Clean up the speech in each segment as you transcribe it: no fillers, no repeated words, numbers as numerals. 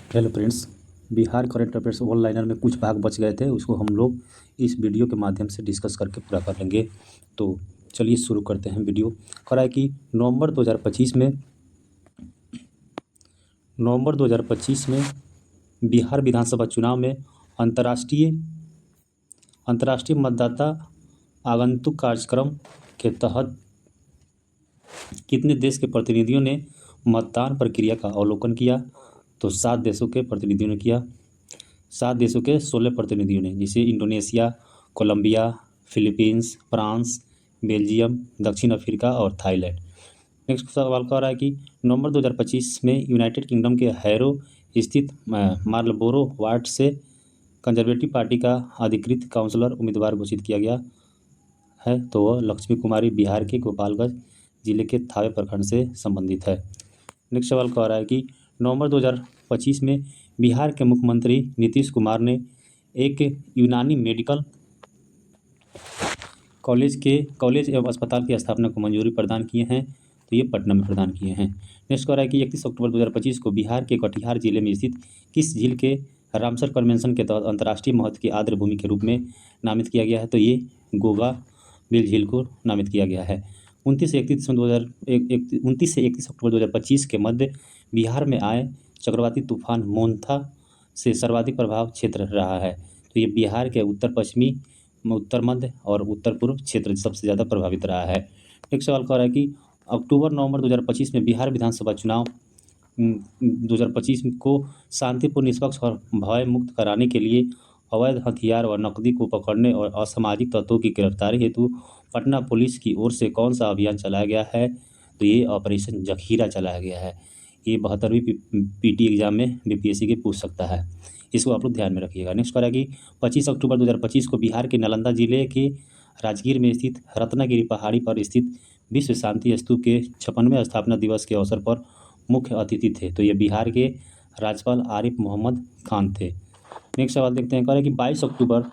Hello friends, Bihar current affairs one liner में कुछ भाग बच गए थे, उसको हम लोग इस वीडियो के माध्यम से डिस्कस करके पूरा कर लेंगे। तो चलिए शुरू करते हैं। वीडियो कह रहा है कि नवंबर 2025 में बिहार विधानसभा चुनाव में अंतर्राष्ट्रीय अंतर्राष्ट्रीय मतदाता आगंतुक कार्यक्रम के तहत कितने देश के प्रतिनिधियों ने मतदान प्रक्रिया का अवलोकन किया? तो 7 देशों के प्रतिनिधियों ने किया। 7 देशों के 16 प्रतिनिधियों ने, जैसे Indonesia, Colombia, Philippines, France, Belgium, दक्षिण अफ्रीका और थाईलैंड। नेक्स्ट सवाल कह रहा है कि नवंबर 2025 में यूनाइटेड किंगडम के हैरो स्थित मार्लबोरो वार्ड से कंजर्वेटिव पार्टी का अधिकृत काउंसलर उम्मीदवार घोषित किया गया है। तो वह लक्ष्मी कुमारी बिहार के गोपालगंज जिले के थावे प्रखंड से संबंधित है। नेक्स्ट सवाल कह रहा है कि नवंबर 2025 में बिहार के मुख्यमंत्री नीतीश कुमार ने एक यूनानी मेडिकल कॉलेज एवं अस्पताल की स्थापना को मंजूरी प्रदान किए हैं। तो ये पटना में प्रदान किए हैं। नेक्स्ट कह रहा है कि 31 अक्टूबर 2025 को बिहार के कटिहार जिले में स्थित किस झील के रामसर कन्वेंशन के तहत अंतर्राष्ट्रीय महत्व की आर्द्र भूमि के रूप में नामित किया गया है? तो ये गोगा बिल झील को नामित किया गया है। 29 से 31 अक्टूबर 2025 के मध्य बिहार में आए चक्रवाती तूफान मोन्था से सर्वाधिक प्रभाव क्षेत्र रहा है। तो ये बिहार के उत्तर पश्चिमी, उत्तर मध्य और उत्तर पूर्व क्षेत्र सबसे ज़्यादा प्रभावित रहा है। एक सवाल कह रहा है कि नवंबर 2025 में बिहार विधानसभा चुनाव 2025 को शांतिपूर्ण, निष्पक्ष और भय मुक्त कराने के लिए अवैध हथियार व नकदी को पकड़ने और असामाजिक तत्वों की गिरफ्तारी हेतु पटना पुलिस की ओर से कौन सा अभियान चलाया गया है? तो ये ऑपरेशन जखीरा चलाया गया है। ये 72वीं पीटी एग्जाम में बीपीएससी के पूछ सकता है, इसको आप लोग ध्यान में रखिएगा। नेक्स्ट कह रहा है कि 25 अक्टूबर 2025 को बिहार के नालंदा जिले के राजगीर में स्थित रत्नागिरी पहाड़ी पर स्थित विश्व शांति स्तूप के 56वें स्थापना दिवस के अवसर पर मुख्य अतिथि थे। तो ये बिहार के राज्यपाल आरिफ मोहम्मद खान थे। नेक्स्ट सवाल देखते हैं। कह रहे हैं कि 22 अक्टूबर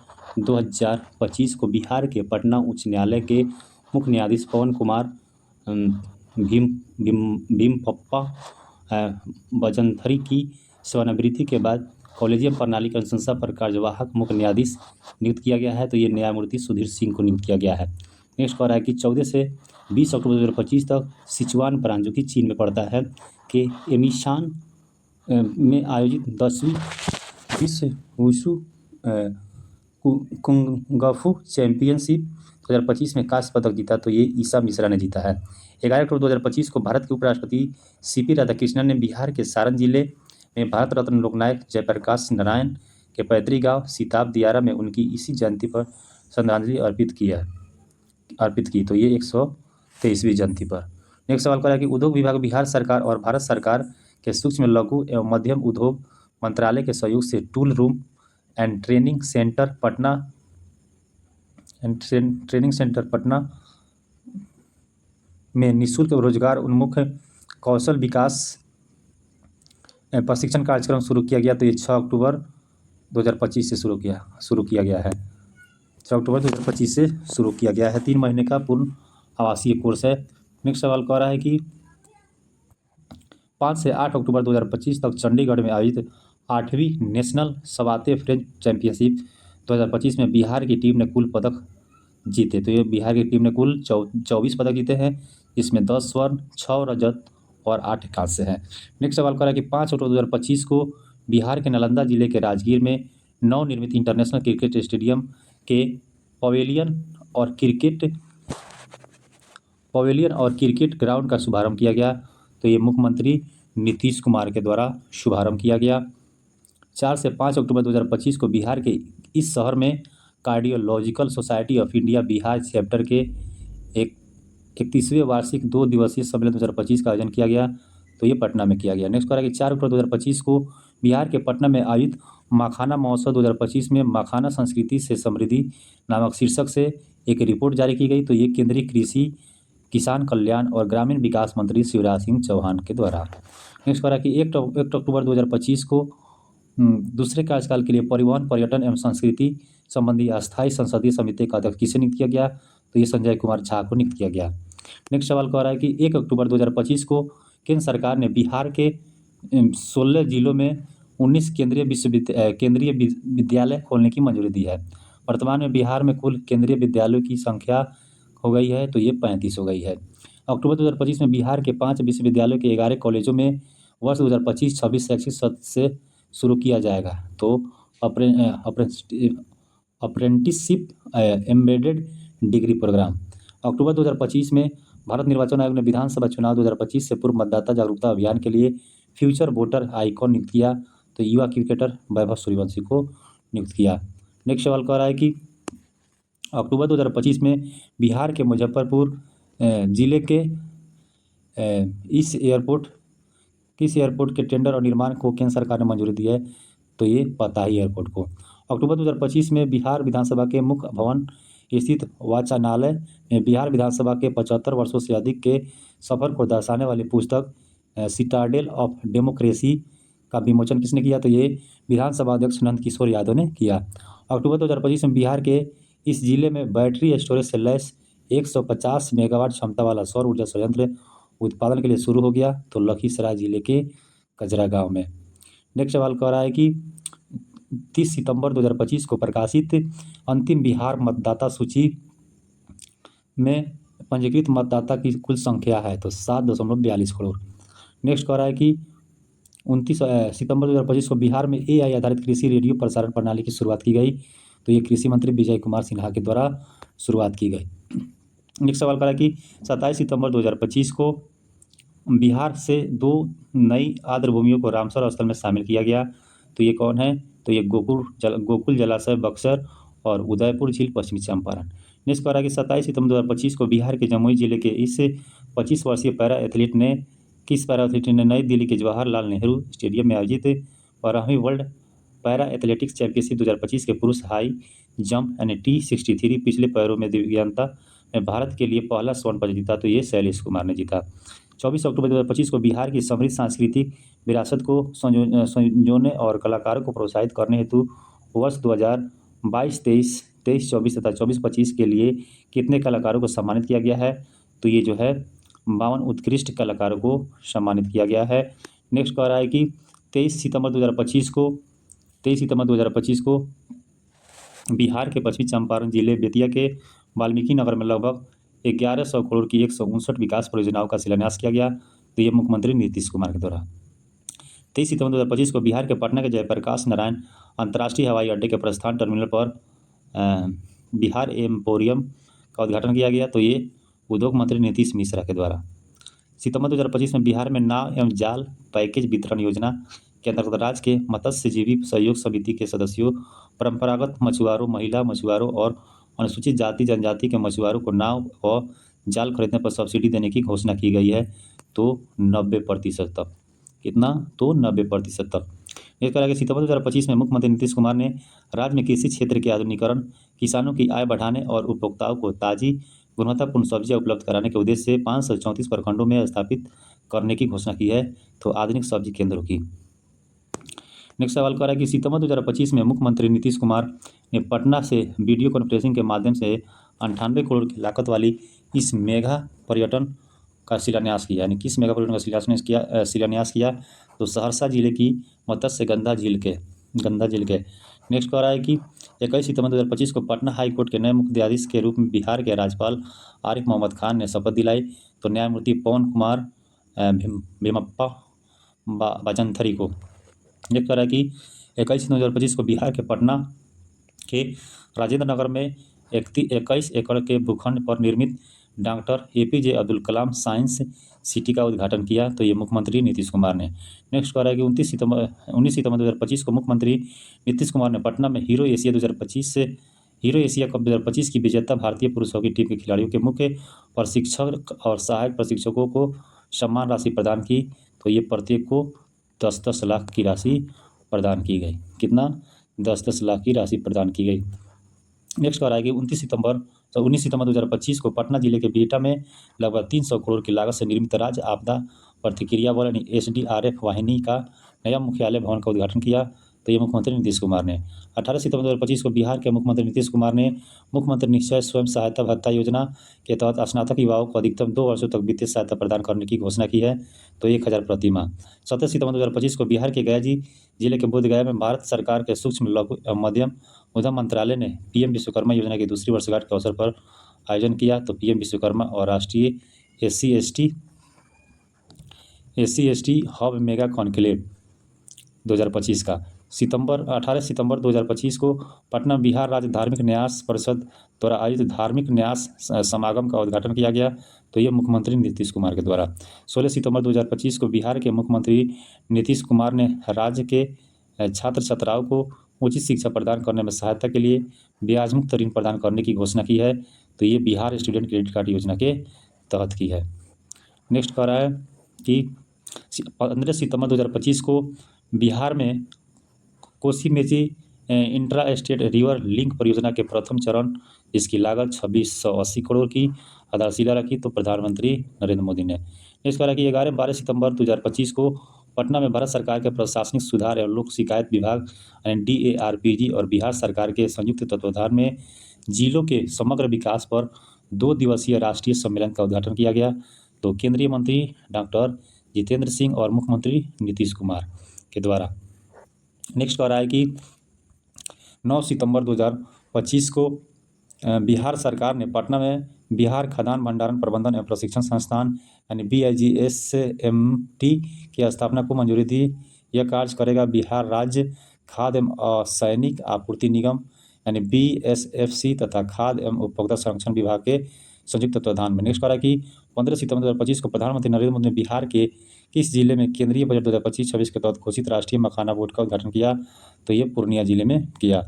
2025 को बिहार के पटना उच्च न्यायालय के मुख्य न्यायाधीश पवन कुमार भीमपप्पा बजंथरी की सेवानिवृत्ति के बाद कॉलेजियम प्रणाली की अनुशंसा पर कार्यवाहक मुख्य न्यायाधीश नियुक्त किया गया है। तो ये न्यायमूर्ति सुधीर सिंह को नियुक्त किया गया है। नेक्स्ट कह रहा है कि 14 से 20 अक्टूबर 2025 तक सिचुआन प्रांत, जो कि चीन में पड़ता है, के एमिशान में आयोजित 10वीं विश्व वुशु कुंगफू चैंपियनशिप 2025 में कांस्य पदक जीता। तो ये ईसा मिश्रा ने जीता है। 11 अक्टूबर 2025 को भारत के उपराष्ट्रपति सीपी राधाकृष्णन ने बिहार के सारण जिले में भारत रत्न लोकनायक जयप्रकाश नारायण के पैतृक गांव सिताब दियारा में उनकी इसी जयंती पर श्रद्धांजलि अर्पित की। तो ये 123वीं जयंती पर। नेक्स्ट सवाल कर रहा है कि उद्योग विभाग बिहार सरकार और भारत सरकार के सूक्ष्म, लघु एवं मध्यम उद्योग मंत्रालय के सहयोग से tool room and training centre Patna में निःशुल्क रोजगार उन्मुख कौशल विकास प्रशिक्षण कार्यक्रम शुरू किया गया। तो ये 6 अक्टूबर 2025 से शुरू किया गया है। 6 अक्टूबर 2025 से शुरू किया गया है। 3 महीने का पूर्ण आवासीय कोर्स है। नेक्स्ट सवाल कह रहा है कि 5 से 8 अक्टूबर 2025 तक चंडीगढ़ में आयोजित 8वीं नेशनल सवाते फ्रेंच चैंपियनशिप 2025 में बिहार की टीम ने कुल पदक जीते। तो ये बिहार की टीम ने कुल 24 पदक जीते हैं, जिसमें 10 स्वर्ण, 6 रजत और 8 कांस्य है। नेक्स्ट सवाल कर रहा है कि 5 अक्टूबर 2025 को बिहार के नालंदा जिले के राजगीर में नवनिर्मित इंटरनेशनल क्रिकेट स्टेडियम के पवेलियन और क्रिकेट ग्राउंड का शुभारंभ किया गया। तो ये मुख्यमंत्री नीतीश कुमार के द्वारा शुभारंभ किया गया। 4 से 5 अक्टूबर 2025 को बिहार के इस शहर में cardiological society of India Bihar chapter के 31वें वार्षिक 2 दिवसीय सम्मेलन 2025 का आयोजन किया गया। तो ये पटना में किया गया। नेक्स्ट कह रहा है कि 4 अक्टूबर 2025 को बिहार के पटना में आयोजित मखाना महोत्सव 2025 में मखाना संस्कृति से समृद्धि नामक शीर्षक से एक रिपोर्ट जारी की गई। तो ये केंद्रीय कृषि, किसान कल्याण और ग्रामीण विकास मंत्री शिवराज सिंह चौहान के द्वारा। नेक्स्ट कह रहा है कि 1 अक्टूबर 2025 को दूसरे कार्यकाल के लिए परिवहन, पर्यटन एवं संस्कृति संबंधी अस्थायी संसदीय समिति का अध्यक्ष किसे नियुक्त किया गया? तो ये संजय कुमार झा को नियुक्त किया गया। नेक्स्ट सवाल कह रहा है कि 1 अक्टूबर 2025 को केंद्र सरकार ने बिहार के 16 जिलों में 19 केंद्रीय विद्यालय खोलने की मंजूरी दी है। वर्तमान में बिहार में कुल केंद्रीय विद्यालयों की संख्या हो गई है तो ये 35 हो गई है। अक्टूबर 2025 में बिहार के 5 विश्वविद्यालयों के 11 कॉलेजों में वर्ष 2025-26 शैक्षिक सत्र से शुरू किया जाएगा। तो अप्रेंटिसशिप एम्बेडेड डिग्री प्रोग्राम। अक्टूबर 2025 में भारत निर्वाचन आयोग ने विधानसभा चुनाव 2025 से पूर्व मतदाता जागरूकता अभियान के लिए फ्यूचर वोटर आइकॉन नियुक्त किया। तो युवा क्रिकेटर वैभव सूर्यवंशी को नियुक्त किया। नेक्स्ट सवाल कह रहा है कि अक्टूबर 2025 में बिहार के मुजफ्फरपुर जिले के किस एयरपोर्ट के टेंडर और निर्माण को केंद्र सरकार ने मंजूरी दी है? तो ये पताही एयरपोर्ट को। अक्टूबर 2025 में बिहार विधानसभा के मुख्य भवन स्थित वाचनालय में बिहार विधानसभा के 75 वर्षों से अधिक के सफर को दर्शाने वाली पुस्तक सिटाडेल ऑफ डेमोक्रेसी का विमोचन किसने किया? तो ये विधानसभा अध्यक्ष नंद किशोर यादव ने किया। अक्टूबर 2025 में बिहार के इस जिले में बैटरी स्टोरेज से लैस 150 मेगावाट क्षमता वाला सौर ऊर्जा संयंत्र उत्पादन के लिए शुरू हो गया। तो लखीसराय जिले के कजरा गांव में। नेक्स्ट सवाल कह रहा है कि 30 सितंबर 2025 को प्रकाशित अंतिम बिहार मतदाता सूची में पंजीकृत मतदाता की कुल संख्या है तो 7.42 करोड़। नेक्स्ट कह रहा है कि 29 सितंबर 2025 को बिहार में AI आधारित कृषि रेडियो प्रसारण प्रणाली की शुरुआत की गई। तो ये कृषि मंत्री विजय कुमार सिन्हा के द्वारा शुरुआत की गई। नेक्स्ट सवाल करा कि 27 सितंबर 2025 को बिहार से 2 नई आर्द्रभूमियों को रामसर स्थल में शामिल किया गया। तो ये कौन है? तो ये गोकुल जलाशय बक्सर और उदयपुर झील पश्चिमी चंपारण। नेक्स्ट करा कि 27 सितंबर 2025 को बिहार के जमुई जिले के इस 25 वर्षीय पैरा एथलीट ने नई दिल्ली के जवाहरलाल नेहरू स्टेडियम में आयोजित 12वीं वर्ल्ड पैरा एथलेटिक्स चैंपियनशिप 2025 के पुरुष हाई जंप यानी T63 पिछले पैरों में दिव्यांगता में भारत के लिए पहला स्वर्ण पदक जीता। तो ये शैलेश कुमार ने जीता। 24 अक्टूबर 2025 को बिहार की समृद्ध सांस्कृतिक विरासत को संजोने और कलाकारों को प्रोत्साहित करने हेतु वर्ष 2022-23, 23-24 तथा 24-25 के लिए कितने कलाकारों को सम्मानित किया गया है? तो ये जो है 52 उत्कृष्ट कलाकारों को सम्मानित किया गया है। नेक्स्ट कह रहा है कि 23 सितंबर 2025 को बिहार के पश्चिमी चंपारण जिले बेतिया के वाल्मीकि नगर में लगभग 1100 करोड़ की 159 विकास परियोजनाओं का शिलान्यास किया गया। तो ये मुख्यमंत्री नीतीश कुमार के द्वारा। 23 सितंबर 2025 को बिहार के पटना के जयप्रकाश नारायण अंतर्राष्ट्रीय हवाई अड्डे के प्रस्थान टर्मिनल पर बिहार एम्पोरियम का उद्घाटन किया गया। तो ये उद्योग मंत्री नीतीश मिश्रा के द्वारा। सितंबर 2025 में बिहार में नाव एवं जाल पैकेज वितरण योजना के अंतर्गत राज्य के मत्स्यजीवी सहयोग समिति के सदस्यों, परंपरागत मछुआरों, महिला मछुआरों और अनुसूचित जाति जनजाति के मछुआरों को नाव व जाल खरीदने पर सब्सिडी देने की घोषणा की गई है। तो 90% तक। कितना? तो 90% तक। इस तरह के सितंबर 2025 में मुख्यमंत्री नीतीश कुमार ने राज्य में कृषि क्षेत्र के आधुनिकीकरण, किसानों की आय बढ़ाने और उपभोक्ताओं को ताजी गुणवत्तापूर्ण सब्जियां उपलब्ध कराने के उद्देश्य से 534 प्रखंडों में स्थापित करने की घोषणा की है। तो आधुनिक सब्जी केंद्रों की। नेक्स्ट सवाल कर रहा है कि सितंबर 2025 में मुख्यमंत्री नीतीश कुमार ने पटना से वीडियो कॉन्फ्रेंसिंग के माध्यम से 98 करोड़ की लागत वाली इस मेगा पर्यटन का शिलान्यास किया। यानी किस मेगा पर्यटन का शिलान्यास किया? तो सहरसा जिले की मत्स्य गंधा झील के। नेक्स्ट कह रहा है कि 21 सितंबर 2025 को पटना हाई कोर्ट के नए मुख्य न्यायाधीश के रूप में बिहार के राज्यपाल आरिफ मोहम्मद खान ने शपथ दिलाई। तो न्यायमूर्ति पवन कुमार भीमप्पा बाजंथरी को। नेक्स्ट कह रहा है कि 21 सितंबर 2025 को बिहार के पटना के राजेंद्र नगर में 21 एकड़ के भूखंड पर निर्मित doctor APJ Abdul Kalam science city का उद्घाटन किया। तो ये मुख्यमंत्री नीतीश कुमार ने। नेक्स्ट कह रहा है कि 19 सितंबर 2025 को मुख्यमंत्री नीतीश कुमार ने पटना में हीरो एशिया कप 2025 की विजेता भारतीय पुरुष हॉकी टीम के खिलाड़ियों के मुख्य प्रशिक्षक और सहायक प्रशिक्षकों को सम्मान राशि प्रदान की। तो ये प्रत्येक को 10-10 लाख की राशि प्रदान की गई। कितना? 10-10 लाख की राशि प्रदान की गई। नेक्स्ट कह रहा है कि 19 सितंबर 2025 को पटना जिले के बिहटा में लगभग 300 करोड़ की लागत से निर्मित राज्य आपदा प्रतिक्रिया बल यानी SDRF वाहिनी का नया मुख्यालय भवन का उद्घाटन किया। तो ये मुख्यमंत्री नीतीश कुमार ने। 18 सितंबर 2025 को बिहार के मुख्यमंत्री नीतीश कुमार ने मुख्यमंत्री निश्चय स्वयं सहायता भत्ता योजना के तहत स्नातक युवाओं को अधिकतम 2 वर्षों तक वित्तीय सहायता प्रदान करने की घोषणा की है, तो 1000 प्रति माह। 17 सितंबर 2025 को बिहार के गया जिले के बोधगया में भारत सरकार के सूक्ष्म लघु एवं मध्यम उद्यम मंत्रालय ने पीएम विश्वकर्मा योजना की दूसरी वर्षगांठ के अवसर पर आयोजन किया। तो पीएम विश्वकर्मा और राष्ट्रीय एससी/एसटी हब मेगा कॉन्क्लेव 2025 का 18 सितंबर 2025 को पटना बिहार राज्य धार्मिक न्यास परिषद द्वारा आयोजित धार्मिक न्यास समागम का उद्घाटन किया गया, तो ये मुख्यमंत्री नीतीश कुमार के द्वारा। 16 सितंबर 2025 को बिहार के मुख्यमंत्री नीतीश कुमार ने राज्य के छात्र छात्राओं को उचित शिक्षा प्रदान करने में सहायता के लिए ब्याज मुक्त ऋण प्रदान करने की घोषणा की है, तो ये बिहार स्टूडेंट क्रेडिट कार्ड योजना के तहत की है। नेक्स्ट कह रहा है कि 15 सितंबर 2025 को बिहार में Kosi Mechi intra state river link परियोजना के प्रथम चरण जिसकी लागत 2680 करोड़ की आधारशिला रखी, तो प्रधानमंत्री नरेंद्र मोदी ने। नेक्स्ट कह रहा है कि 11-12 सितंबर 2025 को पटना में भारत सरकार के प्रशासनिक सुधार एवं लोक शिकायत विभाग यानी DARPG और बिहार सरकार के संयुक्त तत्वाधान में जिलों के समग्र विकास पर 2 दिवसीय राष्ट्रीय सम्मेलन का उद्घाटन किया गया, तो केंद्रीय मंत्री डॉक्टर जितेंद्र सिंह और मुख्यमंत्री नीतीश कुमार के द्वारा। नेक्स्ट कह रहा है कि 9 सितंबर 2025 को बिहार सरकार ने पटना में बिहार खदान भंडारण प्रबंधन एवं प्रशिक्षण संस्थान यानी BIGSMT की स्थापना को मंजूरी दी। यह कार्य करेगा बिहार राज्य खाद्य एवं असैनिक आपूर्ति निगम यानी BSFC तथा खाद्य एवं उपभोक्ता संरक्षण विभाग के संयुक्त तत्वाधान में। नेक्स्ट कह रहा है कि 15 सितंबर 2025 को प्रधानमंत्री नरेंद्र मोदी ने बिहार के किस जिले में केंद्रीय बजट 2025-26 के तहत घोषित राष्ट्रीय मखाना बोर्ड का उद्घाटन किया, तो ये पूर्णिया जिले में किया।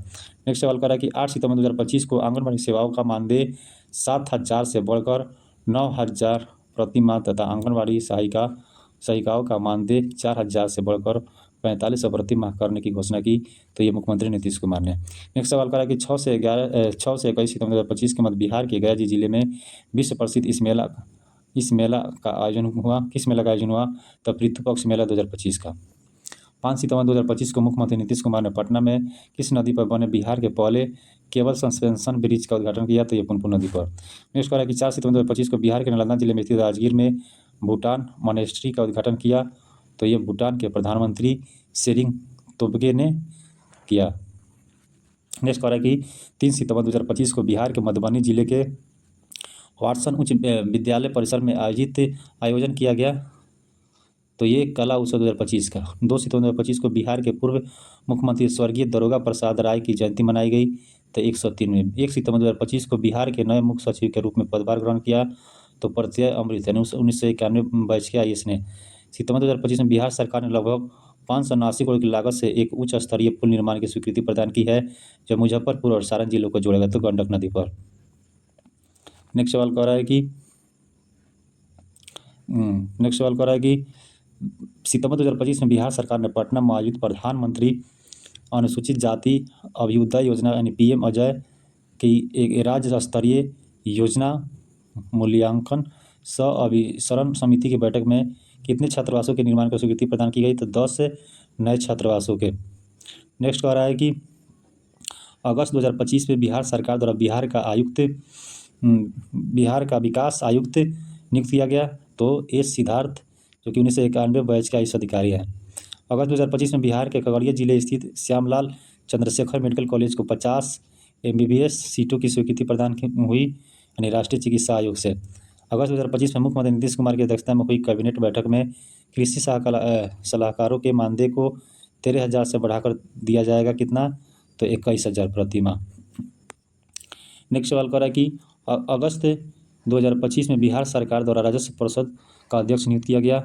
नेक्स्ट सवाल कर रहा है कि 8 सितंबर 2025 को आंगनबाड़ी सेवाओं का मानदेय 7000 से बढ़कर 9000 प्रति माह तथा आंगनबाड़ी सहायिकाओं का मानदेय 4000 से बढ़कर 4500 प्रति माह करने की घोषणा की, तो ये मुख्यमंत्री नीतीश कुमार ने। नेक्स्ट सवाल करा कि 6 से 21 सितंबर 2025 के मध्य बिहार के गया जिले में विश्व प्रसिद्ध इस मेला का आयोजन हुआ। किस मेला का आयोजन हुआ, तो पितृ पक्ष मेला 2025 का। 5 सितंबर 2025 को मुख्यमंत्री नीतीश कुमार ने पटना में किस नदी पर बने बिहार के पहले केबल सस्पेंशन ब्रिज का उद्घाटन किया, तो ये पुनपुन नदी पर। नेक्स्ट कह रहा है कि 4 सितंबर 2025 को बिहार के नालंदा जिले में स्थित राजगीर में भूटान मॉनेस्ट्री का उद्घाटन किया, तो ये भूटान के प्रधानमंत्री शेरिंग तोब्गे ने किया। नेक्स्ट कह रहा है कि 3 सितंबर 2025 को बिहार के मधुबनी जिले के वाटसन उच्च विद्यालय परिसर में आयोजन किया गया, तो ये कला उत्सव 2025 का। 2 सितंबर 2025 को बिहार के पूर्व मुख्यमंत्री स्वर्गीय दारोगा प्रसाद राय की जयंती मनाई गई, तो 103वें। 1 सितंबर 2025 को बिहार के नए मुख्य सचिव के रूप में पदभार ग्रहण किया, तो प्रत्यय अमृत यानी 1991 बैच के IAS ने। सितंबर 2025 में बिहार सरकार ने लगभग 579 करोड़ की लागत से एक उच्च स्तरीय पुल निर्माण की स्वीकृति प्रदान की है, जो मुजफ्फरपुर और सारण जिलों को जोड़ेगा, तो गंडक नदी पर। नेक्स्ट सवाल कह रहा है कि सितंबर 2025 में बिहार सरकार ने पटना में आयोजित प्रधानमंत्री अनुसूचित जाति अभ्युदय योजना यानी PM अजय की एक राज्य स्तरीय योजना मूल्यांकन सह अभिसरण समिति की बैठक में कितने छात्रावासों के निर्माण की स्वीकृति प्रदान की गई, तो 10 नए छात्रावासों के। नेक्स्ट कह रहा है कि अगस्त 2025 में बिहार सरकार द्वारा बिहार का विकास आयुक्त नियुक्त किया गया, तो S सिद्धार्थ जो कि 1991 बैच का IAS अधिकारी है। अगस्त 2025 में बिहार के खगड़िया जिले स्थित श्यामलाल चंद्रशेखर मेडिकल कॉलेज को 50 MBBS सीटों की स्वीकृति प्रदान हुई यानी राष्ट्रीय चिकित्सा आयोग से। अगस्त 2025 में मुख्यमंत्री नीतीश कुमार की अध्यक्षता में हुई कैबिनेट बैठक में कृषि सलाहकारों के मानदेय को 13,000 से बढ़ाकर दिया जाएगा, कितना, तो 21,000 प्रति माह। नेक्स्ट सवाल कर रहा है कि अगस्त 2025 में बिहार सरकार द्वारा राजस्व परिषद का अध्यक्ष नियुक्त किया गया,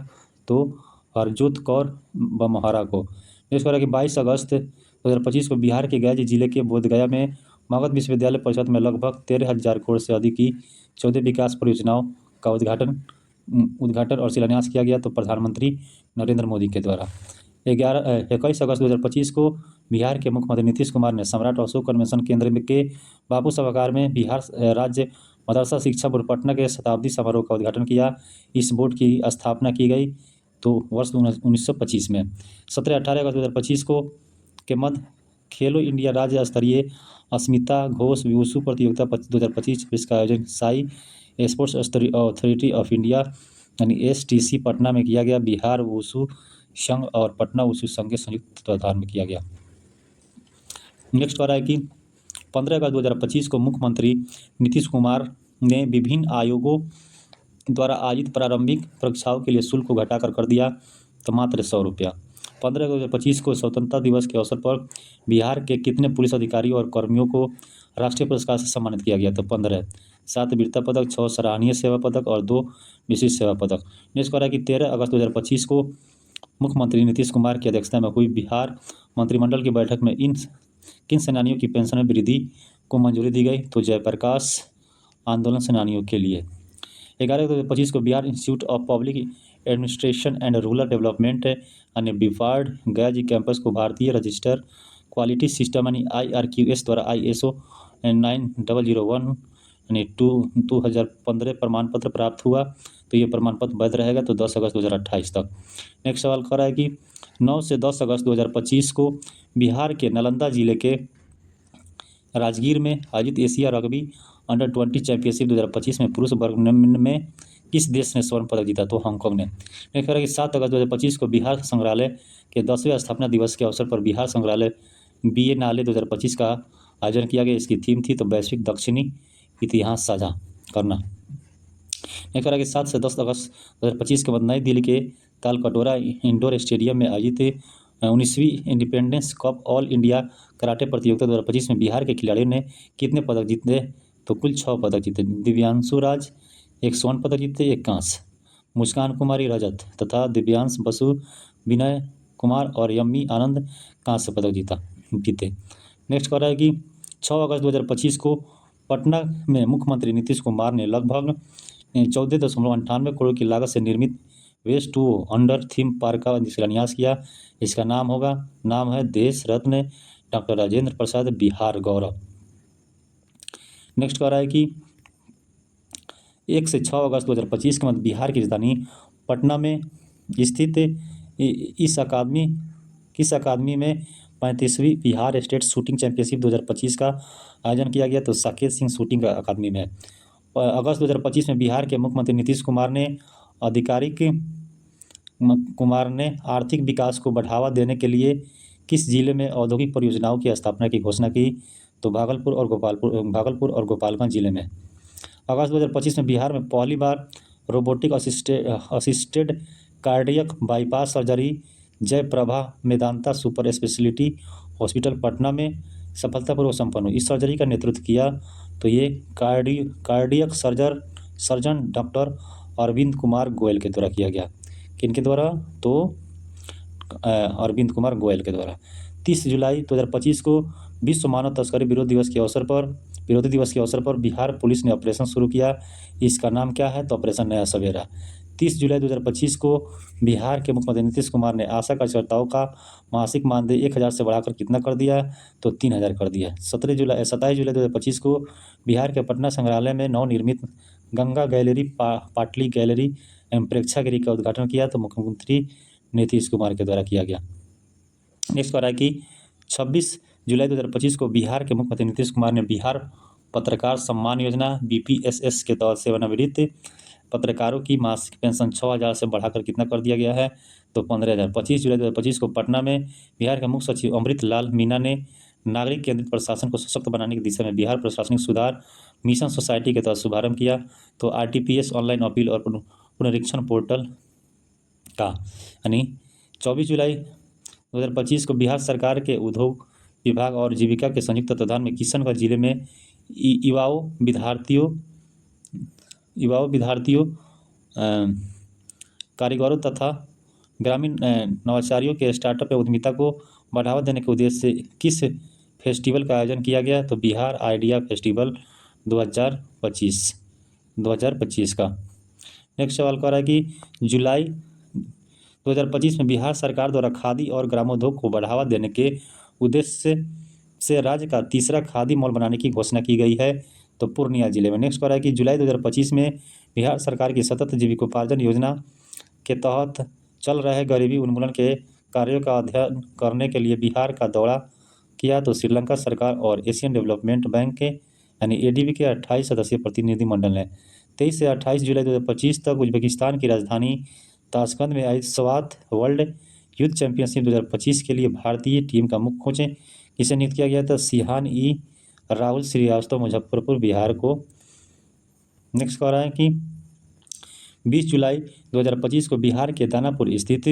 तो हरजोत कौर बमहारा को। नेक्स्ट कह रहा है कि 22 अगस्त 2025 को बिहार के गया जिले के बोधगया में मगध विश्वविद्यालय परिषद में लगभग 13,000 करोड़ से अधिक की 14 विकास परियोजनाओं का उद्घाटन और शिलान्यास किया गया, तो प्रधानमंत्री नरेंद्र मोदी के द्वारा। 21 अगस्त 2025 को बिहार के मुख्यमंत्री नीतीश कुमार ने सम्राट अशोक कन्वेंशन केंद्र के बापू सभागार में बिहार राज्य मदरसा शिक्षा बोर्ड पटना के शताब्दी समारोह का उद्घाटन किया। इस बोर्ड की स्थापना की गई तो वर्ष 1925 में। 17-18 अगस्त 2025 को के मध्य खेलो इंडिया राज्य स्तरीय अस्मिता घोष वुशु प्रतियोगिता 2025 का आयोजन Sai sports authority of India यानी STC पटना में किया गया। बिहार वुशु संघ और पटना वुशु संघ के संयुक्त तत्वाधान में किया गया। नेक्स्ट आ रहा है कि 15 अगस्त 2025 को मुख्यमंत्री नीतीश कुमार ने विभिन्न आयोगों द्वारा आयोजित प्रारंभिक परीक्षाओं के लिए शुल्क को घटाकर कर दिया तो मात्र 100 रुपया। 15 अगस्त 2025 को स्वतंत्रता दिवस के अवसर पर बिहार के कितने पुलिस अधिकारियों और कर्मियों को राष्ट्रीय पुरस्कार से सम्मानित किया गया? तो 15। 7 वीरता पदक, 6 सराहनीय सेवा पदक और 2 विशिष्ट सेवा पदक। नेक्स्ट है कि 13 अगस्त 2025 को मुख्यमंत्री नीतीश कुमार की अध्यक्षता में हुई बिहार मंत्रिमंडल की बैठक में किन सेनानियों की पेंशन में वृद्धि को मंजूरी दी गई? तो जयप्रकाश आंदोलन सेनानियों के लिए। 11 अगस्त 2025 को Bihar institute of public administration and rural development यानी बिफार्ड गया जी कैंपस को भारतीय रजिस्टर क्वालिटी सिस्टम यानी IRQS द्वारा ISO 9001 यानी 2015 प्रमाण पत्र प्राप्त हुआ। तो ये प्रमाण पत्र वैध रहेगा तो 10 अगस्त 2028 तक। नेक्स्ट सवाल कर रहा है कि 9 से 10 अगस्त 2025 को बिहार के नालंदा जिले के राजगीर में आयोजित एशिया रग्बी अंडर-20 चैंपियनशिप 2025 में पुरुष वर्ग में किस देश ने स्वर्ण पदक जीता? तो हांगकांग ने। नेक्स्ट है कि 7 अगस्त 2025 को बिहार संग्रहालय के 10वें स्थापना दिवस के अवसर पर बिहार संग्रहालय बिएनाले 2025 का आयोजन किया गया। इसकी थीम थी तो वैश्विक दक्षिणी इतिहास साझा करना। नेक्स्ट है कि 7 से 10 अगस्त 2025 के बाद नई दिल्ली के तालकटोरा इंडोर स्टेडियम में आयोजित 19वीं independence cup all India karate प्रतियोगिता 2025 में बिहार के खिलाड़ियों ने कितने पदक जीते? तो कुल 6 पदक जीते। दिव्यांशु राज 1 स्वर्ण पदक जीते, 1 कांस्य। मुस्कान कुमारी रजत तथा दिव्यांश बसु, विनय कुमार और यम्मी आनंद कांस्य पदक जीते। नेक्स्ट कर रहा है कि 6 अगस्त 2025 को पटना में मुख्यमंत्री नीतीश कुमार ने लगभग 14.98 करोड़ की लागत से निर्मित waste to wonder theme park का शिलान्यास किया। इसका नाम है देश रत्न डॉक्टर राजेंद्र प्रसाद बिहार गौरव। नेक्स्ट कह रहा है कि 1 से 6 अगस्त 2025 के मध्य बिहार की राजधानी पटना में स्थित इस अकादमी में 35वीं बिहार स्टेट शूटिंग चैंपियनशिप 2025 का आयोजन किया गया। तो साकेत सिंह शूटिंग अकादमी में। अगस्त 2025 में बिहार के मुख्यमंत्री नीतीश कुमार ने आर्थिक विकास को बढ़ावा देने के लिए किस जिले में औद्योगिक परियोजनाओं की स्थापना की घोषणा की? तो भागलपुर और गोपालगंज जिले में। अगस्त 2025 में बिहार में पहली बार robotic assisted cardiac bypass surgery Jayprabha Medanta super speciality hospital Patna में सफलतापूर्वक संपन्न हुई। इस सर्जरी का नेतृत्व किया तो ये cardiac surgeon doctor Arvind Kumar Goyal के द्वारा किया गया। किनके द्वारा? तो अरविंद कुमार गोयल के द्वारा। 30 जुलाई 2025 को विश्व मानव तस्करी विरोधी दिवस के अवसर पर बिहार पुलिस ने ऑपरेशन शुरू किया। इसका नाम क्या है? तो ऑपरेशन नया सवेरा। 30 जुलाई 2025 को बिहार के मुख्यमंत्री नीतीश कुमार ने आशा कार्यकर्ताओं का मासिक मानदेय 1000 से बढ़ाकर कितना कर दिया? तो 3000 कर दिया। 27 जुलाई 2025 को बिहार के पटना संग्रहालय में नवनिर्मित गंगा गैलरी, पाटली गैलरी एवं प्रेक्षागृह का उद्घाटन किया। तो मुख्यमंत्री नीतीश कुमार के द्वारा किया गया। नेक्स्ट कह रहा है कि 26 जुलाई 2025 को बिहार के मुख्यमंत्री नीतीश कुमार ने बिहार पत्रकार सम्मान योजना BPSS के तहत सेवानिवृत्त पत्रकारों की मासिक पेंशन 6000 से बढ़ाकर कितना कर दिया गया है? तो 15000। 25 जुलाई 2025 को पटना में बिहार के मुख्य सचिव अमृत लाल मीना ने नागरिक केंद्रित प्रशासन को सशक्त बनाने की दिशा में बिहार प्रशासनिक सुधार मिशन सोसाइटी के तहत शुभारंभ किया। तो RTPS ऑनलाइन अपील और पुनरीक्षण पोर्टल का यानी 24 जुलाई 2025 को बिहार सरकार के उद्योग विभाग और जीविका के संयुक्त तत्वाधान में किशनगंज जिले में युवाओं विद्यार्थियों कारीगरों तथा ग्रामीण नवाचारियों के स्टार्टअप एवं उद्यमिता को बढ़ावा देने के उद्देश्य से किस फेस्टिवल का आयोजन किया गया? तो बिहार आइडिया फेस्टिवल 2025 का। नेक्स्ट सवाल कर रहा है कि जुलाई 2025 में बिहार सरकार द्वारा खादी और ग्रामोद्योग को बढ़ावा देने के उद्देश्य से राज्य का तीसरा खादी मॉल बनाने की घोषणा की गई है। तो पूर्णिया जिले में। नेक्स्ट कह रहा है कि जुलाई 2025 में बिहार सरकार की सतत जीविकोपार्जन योजना के तहत चल रहे गरीबी उन्मूलन के कार्यों का अध्ययन करने के लिए बिहार का दौरा किया, तो श्रीलंका सरकार और एशियन डेवलपमेंट बैंक के यानी एडीबी के 28 सदस्यीय प्रतिनिधिमंडल ने 23 से 28 जुलाई 2025 तक उज्बेकिस्तान की राजधानी ताशकंद में आयोजित स्वात वर्ल्ड यूथ चैंपियनशिप 2025 के लिए भारतीय टीम का मुख्य कोच किसे नियुक्त किया गया था? सिहान ई राहुल श्रीवास्तव, मुजफ्फरपुर, बिहार को। नेक्स्ट कह रहा है कि 20 जुलाई 2025 को बिहार के दानापुर स्थित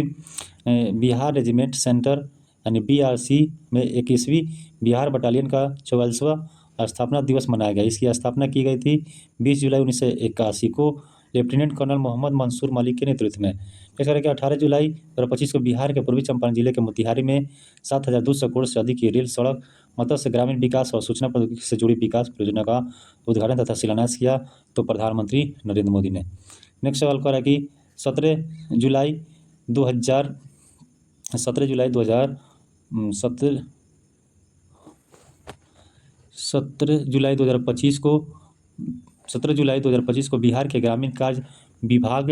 बिहार रेजिमेंट सेंटर यानी बीआरसी में 21वीं बिहार बटालियन का 44वां स्थापना दिवस मनाया गया। इसकी स्थापना की गई थी 20 जुलाई 1981 को लेफ्टिनेंट कर्नल मोहम्मद मंसूर मलिक के नेतृत्व में। इस तरह के 18 जुलाई 2025 को बिहार के पूर्वी चंपारण जिले के मोतिहारी में 7,200 करोड़ से अधिक की रेल, सड़क, मत्स्य, ग्रामीण विकास और सूचना प्रौद्योगिकी से जुड़ी विकास परियोजना का उद्घाटन तथा शिलान्यास किया, तो प्रधानमंत्री नरेंद्र मोदी ने। नेक्स्ट सवाल कर रहा है कि 17 जुलाई 2017 17 जुलाई 2025 को बिहार के ग्रामीण कार्य विभाग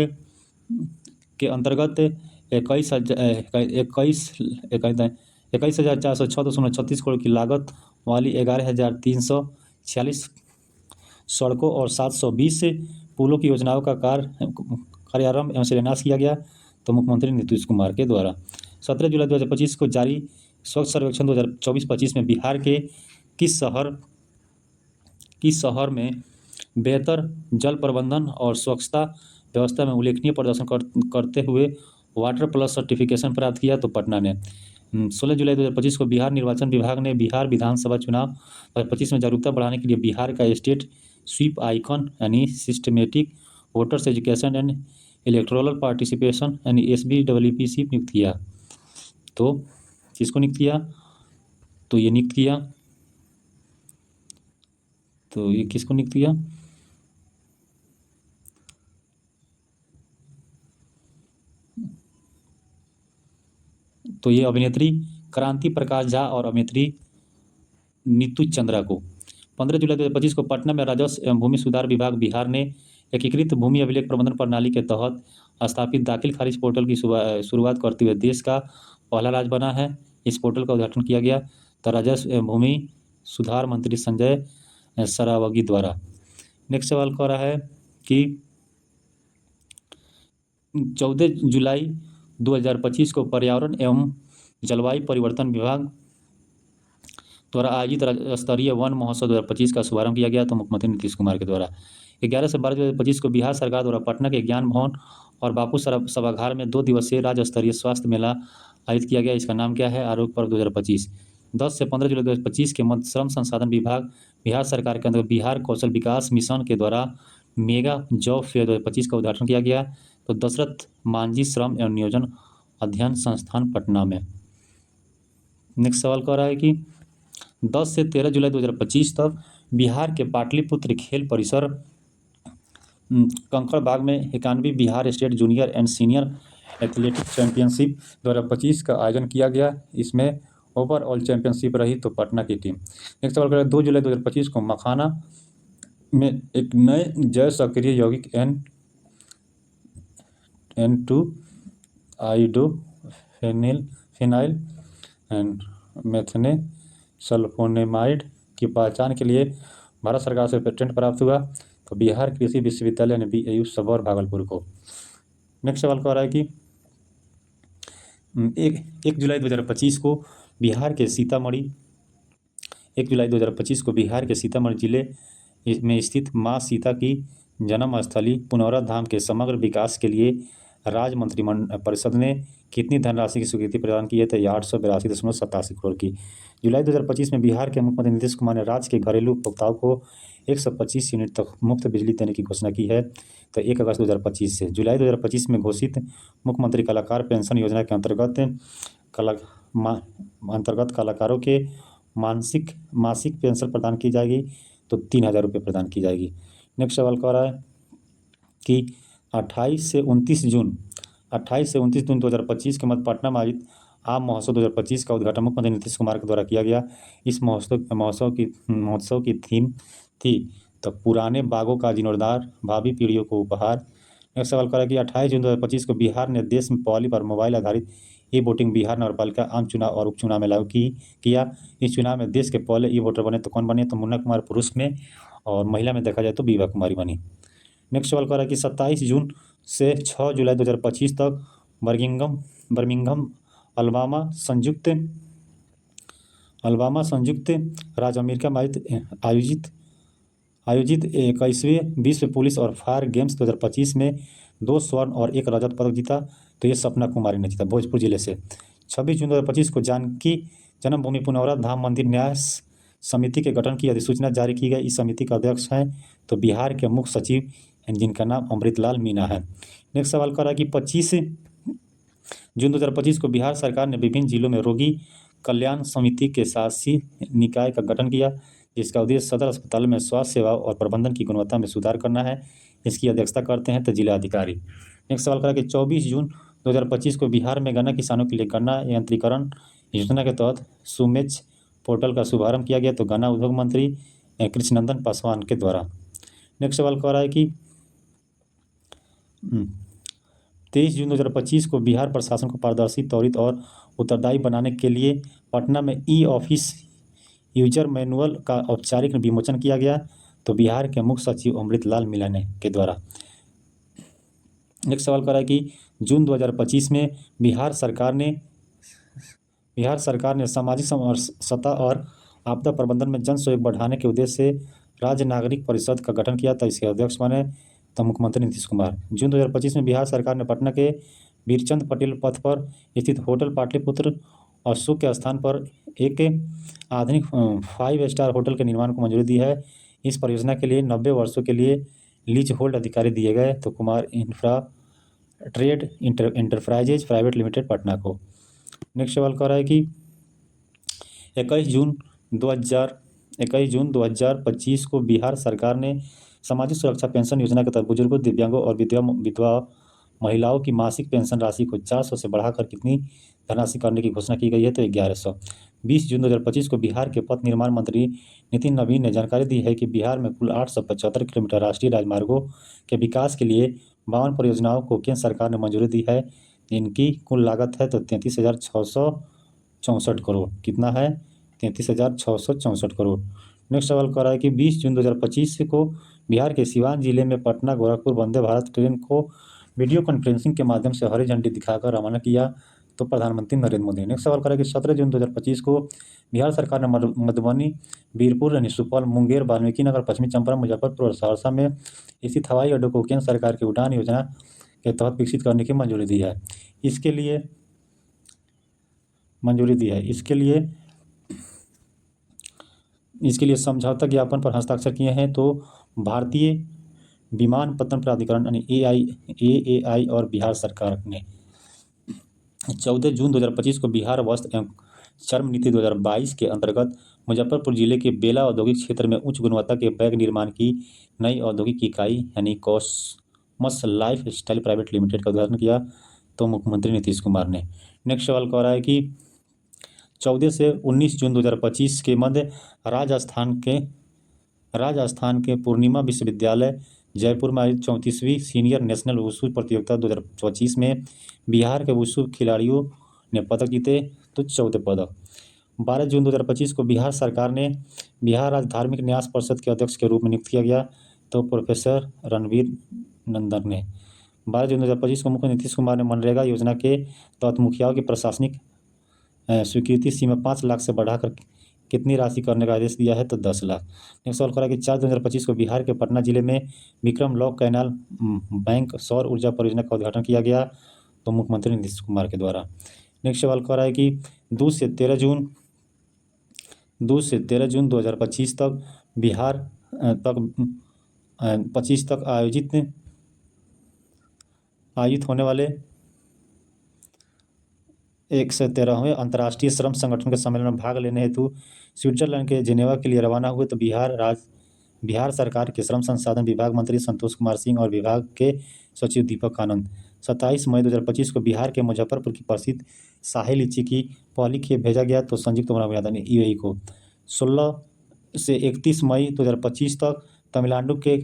के अंतर्गत 21,406.36 करोड़ की लागत वाली 11,346 सड़कों और 720 पुलों की योजनाओं का कार्यारंभ एवं शिलान्यास किया गया, तो मुख्यमंत्री नीतीश कुमार के द्वारा। 17 जुलाई 2025 को जारी स्वच्छ सर्वेक्षण 2024-25 में बिहार के किस शहर में बेहतर जल प्रबंधन और स्वच्छता व्यवस्था में उल्लेखनीय प्रदर्शन करते हुए वाटर प्लस सर्टिफिकेशन प्राप्त किया, तो पटना ने। 16 जुलाई 2025 को बिहार निर्वाचन विभाग ने बिहार विधानसभा चुनाव 2025 में जागरूकता बढ़ाने के लिए बिहार का स्टेट स्वीप आइकॉन यानी systematic voters education and electoral participation यानी SBWPC नियुक्त किया। तो किसको नियुक्त किया? तो ये नियुक्त किया, तो ये किसको नियुक्त किया? तो ये अभिनेत्री क्रांति प्रकाश झा और अभिनेत्री नीतू चंद्रा को। 15 जुलाई 2025 को पटना में राजस्व एवं भूमि सुधार विभाग बिहार ने एकीकृत भूमि अभिलेख प्रबंधन प्रणाली के तहत स्थापित दाखिल खारिज पोर्टल की शुरुआत करते हुए देश का पहला राज्य बना है। इस पोर्टल का उद्घाटन किया गया, तो राजस्व एवं भूमि सुधार मंत्री संजय सरावगी द्वारा। नेक्स्ट सवाल कह रहा है कि 14 जुलाई 2025 को पर्यावरण एवं जलवायु परिवर्तन विभाग द्वारा आयोजित राज्य स्तरीय वन महोत्सव 2025 का शुभारंभ किया गया, तो मुख्यमंत्री नीतीश कुमार के द्वारा। 11 से 12 जुलाई 2025 को बिहार सरकार द्वारा पटना के ज्ञान भवन और बापू सभागार में 2 दिवसीय राज्य स्तरीय स्वास्थ्य मेला आयोजित किया गया। इसका नाम क्या है? आरोग्य पर्व 2025। 10 से 15 जुलाई 2025 के मध्य श्रम संसाधन विभाग बिहार सरकार के अंतर्गत बिहार कौशल विकास मिशन के द्वारा मेगा जॉब फेयर 2025 का उद्घाटन किया गया, तो दशरथ मांझी श्रम एवं नियोजन अध्ययन संस्थान पटना में। नेक्स्ट सवाल कह रहा है कि 10 से 13 जुलाई 2025 तक बिहार के पाटलिपुत्र खेल परिसर कंकड़बाग में 91 Bihar state junior and senior athletic championship 2025 का आयोजन किया गया। इसमें ओवरऑल चैंपियनशिप रही, तो पटना की टीम। नेक्स्ट सवाल करें 2 जुलाई 2025 को मखाना में एक नए जैव सक्रिय यौगिक N2 आइडोफेनिल फिनाइल एंड मेथने सल्फोनेमाइड की पहचान के लिए भारत सरकार से पेटेंट प्राप्त हुआ, तो बिहार कृषि विश्वविद्यालय ने BAU सबौर भागलपुर को। नेक्स्ट सवाल कह रहा है कि 1 जुलाई 2025 को बिहार के सीतामढ़ी 1 जुलाई 2025 को बिहार के सीतामढ़ी जिले में स्थित माँ सीता की जन्म स्थली पुनौरा धाम के समग्र विकास के लिए राज्य मंत्रिपरिषद ने कितनी धनराशि की स्वीकृति प्रदान की है? तो 882.87 करोड़ की। जुलाई 2025 में बिहार के मुख्यमंत्री नीतीश कुमार ने राज्य के घरेलू उपभोक्ताओं को 125 यूनिट तक मुफ्त बिजली देने की घोषणा की है, तो 1 अगस्त 2025 से। जुलाई 2025 में घोषित मुख्यमंत्री कलाकार पेंशन योजना के अंतर्गत कलाकारों के मासिक पेंशन प्रदान की जाएगी, तो 3,000 रुपये प्रदान की जाएगी। नेक्स्ट सवाल कह रहा है कि 28 से 29 जून 2025 के मध्य पटना में आयोजित आम महोत्सव 2025 का उद्घाटन मुख्यमंत्री नीतीश कुमार के द्वारा किया गया। इस महोत्सव की थीम थी, तो पुराने बागों का जीर्णोद्धार भावी पीढ़ियों को उपहार। नेक्स्ट सवाल करा कि 28 जून 2025 को बिहार ने देश में पहली बार मोबाइल आधारित ई वोटिंग बिहार नगरपालिका आम चुनाव और उपचुनाव में लागू किया। इस चुनाव में देश के पहले ई वोटर बने तो कौन बने? तो मुन्ना कुमार पुरुष में, और महिला में देखा जाए तो विभा कुमारी बनी। नेक्स्ट सवाल कर रहा है कि 27 जून से 6 जुलाई 2025 तक बर्मिंघम अल्बामा संयुक्त राज्य अमेरिका में आयोजित 21वें विश्व पुलिस और फायर गेम्स 2025 में 2 स्वर्ण और 1 रजत पदक जीता। तो ये सपना कुमारी ने जीता भोजपुर जिले से। 26 जून 2025 को जानकी जन्मभूमि पुनौरा धाम मंदिर न्यास समिति के गठन की अधिसूचना जारी की गई। इस समिति का अध्यक्ष हैं तो बिहार के मुख्य सचिव हैं, जिनका नाम अमृतलाल मीणा है। नेक्स्ट सवाल कर रहा है कि 25 जून 2025 को बिहार सरकार ने विभिन्न जिलों में रोगी कल्याण समिति के शासी निकाय का गठन किया, जिसका उद्देश्य सदर अस्पताल में स्वास्थ्य सेवाओं और प्रबंधन की गुणवत्ता में सुधार करना है। इसकी अध्यक्षता करते हैं तो जिलाधिकारी। नेक्स्ट सवाल करा कि 24 जून 2025 को बिहार में गन्ना किसानों के लिए गन्ना यंत्रीकरण योजना के तहत सुमेच पोर्टल का शुभारंभ किया गया, तो गन्ना उद्योग मंत्री कृष्णनंदन पासवान के द्वारा। नेक्स्ट सवाल कह रहा है कि 23 जून 2025 को बिहार प्रशासन को पारदर्शी, त्वरित और उत्तरदायी बनाने के लिए पटना में ई ऑफिस यूजर मैनुअल का औपचारिक विमोचन किया गया, तो बिहार के मुख्य सचिव अमृतलाल मीणा के द्वारा। नेक्स्ट सवाल कर रहा है कि जून 2025 में बिहार सरकार ने सामाजिक समरसता और आपदा प्रबंधन में जन सहयोग बढ़ाने के उद्देश्य से राज्य नागरिक परिषद का गठन किया, था इसके अध्यक्ष बने तो मुख्यमंत्री नीतीश कुमार। जून 2025 में बिहार सरकार ने पटना के वीरचंद पटेल पथ पर स्थित होटल पाटलिपुत्र अशोक के स्थान पर एक आधुनिक 5 स्टार होटल के निर्माण को मंजूरी दी है। इस परियोजना के लिए 90 वर्षों के लिए लीज होल्ड अधिकारी दिए गए, तो Kumar infra trade enterprises private limited Patna को। नेक्स्ट सवाल कह रहा है कि 21 जून 2025 को बिहार सरकार ने सामाजिक सुरक्षा पेंशन योजना के तहत बुजुर्गों, दिव्यांगों और विधवा महिलाओं की मासिक पेंशन राशि को 400 से बढ़ाकर कितनी धनराशि करने की घोषणा की गई है? तो 1100। 20 जून 2025 को बिहार के पथ निर्माण मंत्री नितिन नवीन ने जानकारी दी है कि बिहार में कुल 875 किलोमीटर राष्ट्रीय राजमार्गों के विकास के लिए 52 परियोजनाओं को केंद्र सरकार ने मंजूरी दी है। इनकी कुल लागत है तो 33,664 करोड़। कितना है? 33,664 करोड़। नेक्स्ट सवाल कर रहा है कि 20 जून 2025 को बिहार के सिवान जिले में पटना गोरखपुर वंदे भारत ट्रेन को वीडियो कॉन्फ्रेंसिंग के माध्यम से हरी झंडी दिखाकर रवाना किया, तो प्रधानमंत्री नरेंद्र मोदी। नेक्स्ट सवाल करें कि 17 जून 2025 को बिहार सरकार ने मधुबनी, बीरपुर यानी सुपौल, मुंगेर, वाल्मीकि नगर, पश्चिमी चंपारण, मुजफ्फरपुर और सहरसा में स्थित हवाई अड्डों को केंद्र सरकार की उड़ान योजना के तहत विकसित करने की मंजूरी दी है। इसके लिए समझौता ज्ञापन पर हस्ताक्षर किए हैं तो भारतीय विमानपत्तन प्राधिकरण यानी AAI और बिहार सरकार ने। 14 जून 2025 को बिहार वस्त्र एवं चर्म नीति 2022 के अंतर्गत मुजफ्फरपुर जिले के बेला औद्योगिक क्षेत्र में उच्च गुणवत्ता के बैग निर्माण की नई औद्योगिक इकाई यानी cosmos life style private limited का उद्घाटन किया, तो मुख्यमंत्री नीतीश कुमार ने। नेक्स्ट सवाल कह रहा है कि 14 से 19 जून 2025 के मध्य राजस्थान के पूर्णिमा विश्वविद्यालय जयपुर में आयोजित 34वीं सीनियर नेशनल वुशु प्रतियोगिता 2025 में बिहार के वुशु खिलाड़ियों ने पदक जीते, तो 14 पदक। 12 जून 2025 को बिहार सरकार ने बिहार राज्य धार्मिक न्यास परिषद के अध्यक्ष के रूप में नियुक्त किया गया, तो प्रोफेसर रणवीर नंदन ने। 12 जून 2025 को मुख्यमंत्री नीतीश कुमार ने मनरेगा योजना के तहत मुखियाओं की प्रशासनिक स्वीकृति सीमा 5 लाख से बढ़ाकर कितनी राशि करने का आदेश दिया है? तो 10 लाख। नेक्स्ट सवाल करा कि 4 जून 2025 को बिहार के पटना जिले में विक्रम लॉक कैनाल बैंक सौर ऊर्जा परियोजना का उद्घाटन किया गया, तो मुख्यमंत्री नीतीश कुमार के द्वारा। नेक्स्ट सवाल कह रहा है कि 2 से 13 जून 2025 तक बिहार तक आयोजित होने वाले 113वें अंतर्राष्ट्रीय श्रम संगठन के सम्मेलन में भाग लेने हेतु स्विट्जरलैंड के जेनेवा के लिए रवाना हुए, तो बिहार सरकार के श्रम संसाधन विभाग मंत्री संतोष कुमार सिंह और विभाग के सचिव दीपक आनंद। 27 मई 2025 को बिहार के मुजफ्फरपुर की प्रसिद्ध शाही लीची की पहली खेप भेजा गया, तो संयुक्त अरब अमीरात यानी UAE को। 16 से 31 मई 2025 तक तमिलनाडु के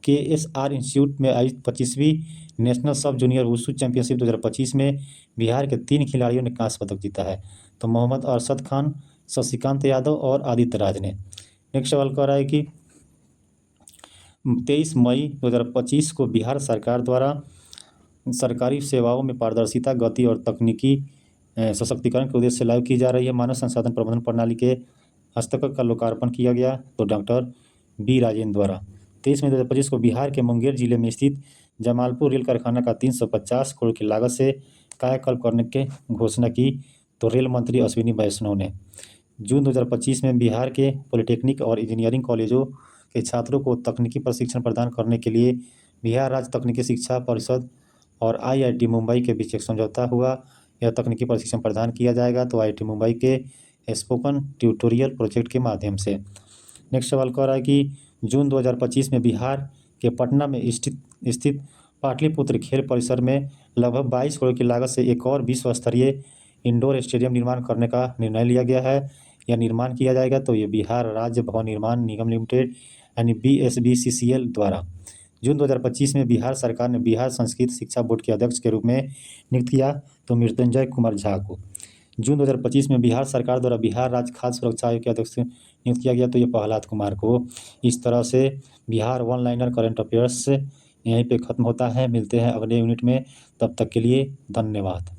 KSR इंस्टीट्यूट में आयोजित 25वीं national sub junior wushu championship 2025 में बिहार के 3 खिलाड़ियों ने कांस्य पदक जीता है। तो मोहम्मद अरशद खान, शशिकांत यादव और आदित्य राज ने। नेक्स्ट सवाल कह रहा है कि 23 मई 2025 को बिहार सरकार द्वारा सरकारी सेवाओं में पारदर्शिता, गति और तकनीकी सशक्तिकरण के उद्देश्य से लागू की जा रही है मानव संसाधन प्रबंधन प्रणाली के हस्तक का लोकार्पण किया गया। तो डॉक्टर बी राजेंद्र द्वारा 23 मई 2025 को बिहार के मुंगेर जिले में स्थित जमालपुर रेल कारखाना का 350 करोड़ की लागत से कायाकल्प करने की घोषणा की। तो रेल मंत्री अश्विनी वैष्णव ने। जून 2025 में बिहार के पॉलिटेक्निक और इंजीनियरिंग कॉलेजों के छात्रों को तकनीकी प्रशिक्षण प्रदान करने के लिए बिहार राज्य तकनीकी शिक्षा परिषद और IIT मुंबई के बीच एक समझौता हुआ। यह तकनीकी प्रशिक्षण प्रदान किया जाएगा तो IIT मुंबई के स्पोकन ट्यूटोरियल प्रोजेक्ट के माध्यम से। नेक्स्ट सवाल कह रहा है कि जून 2025 में बिहार के पटना में स्थित पाटलिपुत्र खेल परिसर में लगभग 22 करोड़ की लागत से एक और विश्व स्तरीय इंडोर स्टेडियम निर्माण करने का निर्णय लिया गया है। यह निर्माण किया जाएगा तो ये बिहार राज्य भवन निर्माण निगम लिमिटेड यानी BSBCCL द्वारा। जून 2025 में बिहार सरकार ने बिहार संस्कृत शिक्षा बोर्ड के अध्यक्ष के रूप में नियुक्त किया तो मृत्युंजय कुमार झा को। जून 2025 में बिहार सरकार द्वारा बिहार राज्य खाद्य सुरक्षा आयोग के अध्यक्ष नियुक्त किया गया तो ये प्रहलाद कुमार को। इस तरह से Bihar one liner current affairs यहीं पे ख़त्म होता है। मिलते हैं अगले यूनिट में, तब तक के लिए धन्यवाद।